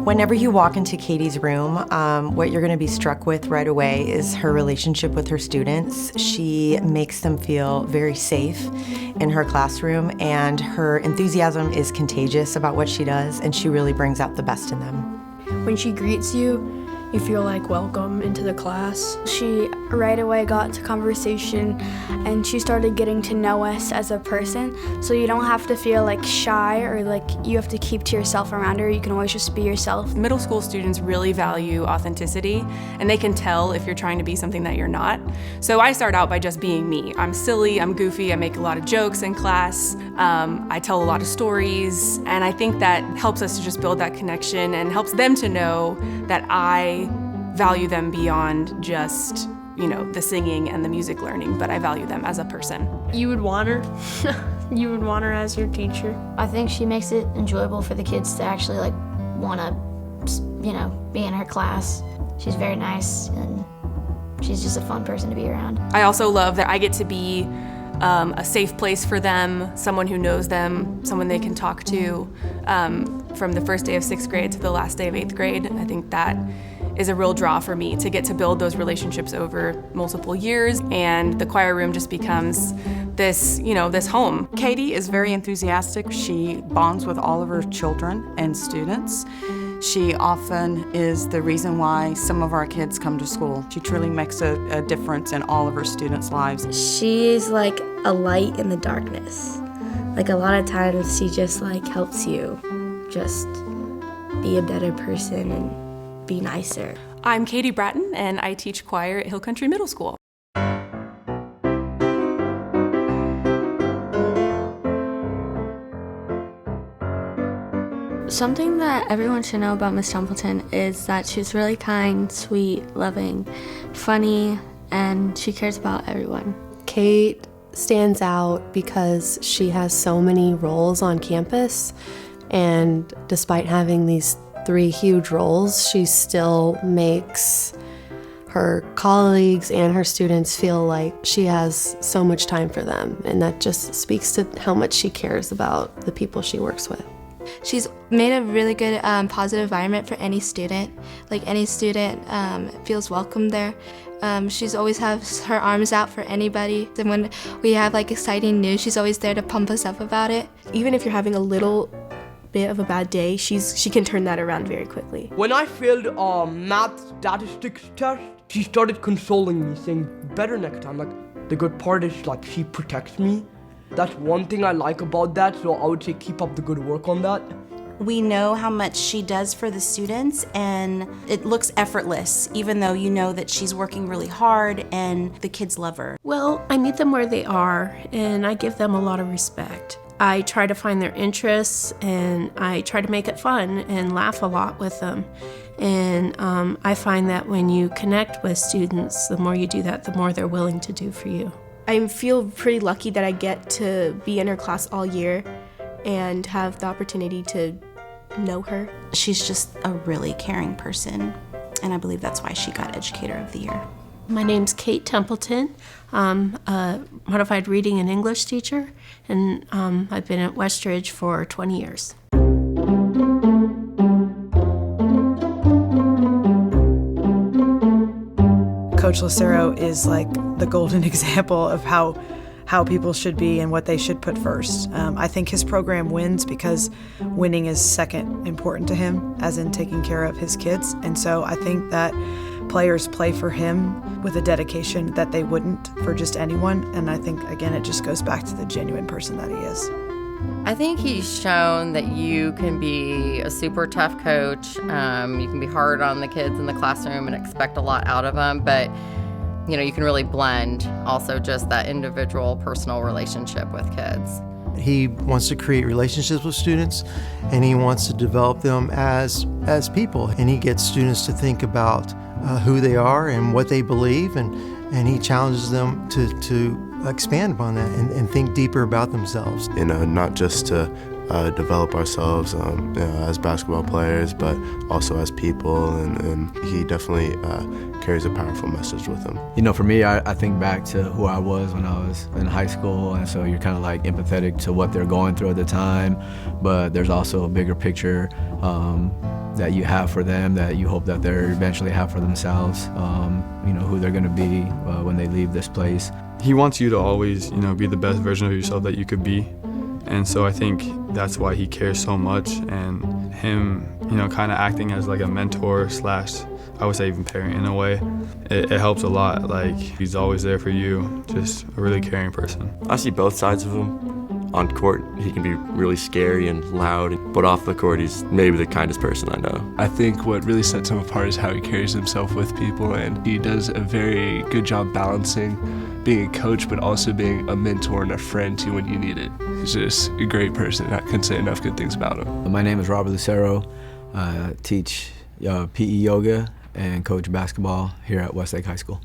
Whenever you walk into Katy's room, what you're going to be struck with right away is her relationship with her students. She makes them feel very safe in her classroom, and her enthusiasm is contagious about what she does, and she really brings out the best in them. When she greets you, you feel like welcome into the class. She right away got into conversation and she started getting to know us as a person, so you don't have to feel like shy or like you have to keep to yourself around her. You can always just be yourself. Middle school students really value authenticity, and they can tell if you're trying to be something that you're not. So I start out by just being me. I'm silly, I'm goofy, I make a lot of jokes in class, I tell a lot of stories, and I think that helps us to just build that connection and helps them to know that I value them beyond just, the singing and the music learning, but I value them as a person. You would want her. You would want her as your teacher. I think she makes it enjoyable for the kids to actually want to, be in her class. She's very nice and she's just a fun person to be around. I also love that I get to be a safe place for them, someone who knows them, someone they can talk to. From the first day of 6th grade to the last day of 8th grade, I think that is a real draw for me to get to build those relationships over multiple years, and the choir room just becomes this, this home. Katy is very enthusiastic. She bonds with all of her children and students. She often is the reason why some of our kids come to school. She truly makes a difference in all of her students' lives. She's like a light in the darkness. Like a lot of times she just helps you just be a better person and be nicer. I'm Katy Bratton, and I teach choir at Hill Country Middle School. Something that everyone should know about Miss Templeton is that she's really kind, sweet, loving, funny, and she cares about everyone. Kate stands out because she has so many roles on campus, and despite having these 3 huge roles, she still makes her colleagues and her students feel like she has so much time for them, and that just speaks to how much she cares about the people she works with. She's made a really good positive environment for any student. Like any student feels welcome there. She's always has her arms out for anybody. And when we have exciting news, she's always there to pump us up about it. Even if you're having a little bit of a bad day, she can turn that around very quickly. When I failed a math statistics test, she started consoling me, saying, better next time. The good part is she protects me. That's one thing I like about that, so I would say keep up the good work on that. We know how much she does for the students, and it looks effortless, even though you know that she's working really hard and the kids love her. Well, I meet them where they are, and I give them a lot of respect. I try to find their interests, and I try to make it fun and laugh a lot with them. And I find that when you connect with students, the more you do that, the more they're willing to do for you. I feel pretty lucky that I get to be in her class all year and have the opportunity to know her. She's just a really caring person, and I believe that's why she got Educator of the Year. My name's Kate Templeton. I'm a modified reading and English teacher, and I've been at Westridge for 20 years. Coach Lucero is the golden example of how people should be and what they should put first. I think his program wins because winning is second important to him, as in taking care of his kids. And so I think that players play for him with a dedication that they wouldn't for just anyone. And I think, again, it just goes back to the genuine person that he is. I think he's shown that you can be a super tough coach. You can be hard on the kids in the classroom and expect a lot out of them, but you can really blend also just that individual personal relationship with kids. He wants to create relationships with students, and he wants to develop them as people. And he gets students to think about who they are and what they believe, and he challenges them to expand upon that and think deeper about themselves. Not just to develop ourselves as basketball players, but also as people, and he definitely carries a powerful message with him. For me, I think back to who I was when I was in high school, and so you're kind of empathetic to what they're going through at the time, but there's also a bigger picture that you have for them, that you hope that they're eventually have for themselves, you know, who they're going to be when they leave this place. He wants you to always, be the best version of yourself that you could be. And so I think that's why he cares so much, and him, kind of acting as like a mentor / I would say even parent in a way, it helps a lot. Like, he's always there for you, just a really caring person. I see both sides of him. On court, he can be really scary and loud, but off the court, he's maybe the kindest person I know. I think what really sets him apart is how he carries himself with people, and he does a very good job balancing being a coach, but also being a mentor and a friend too when you need it. He's just a great person. I couldn't say enough good things about him. My name is Robert Lucero. I teach PE yoga and coach basketball here at Westlake High School.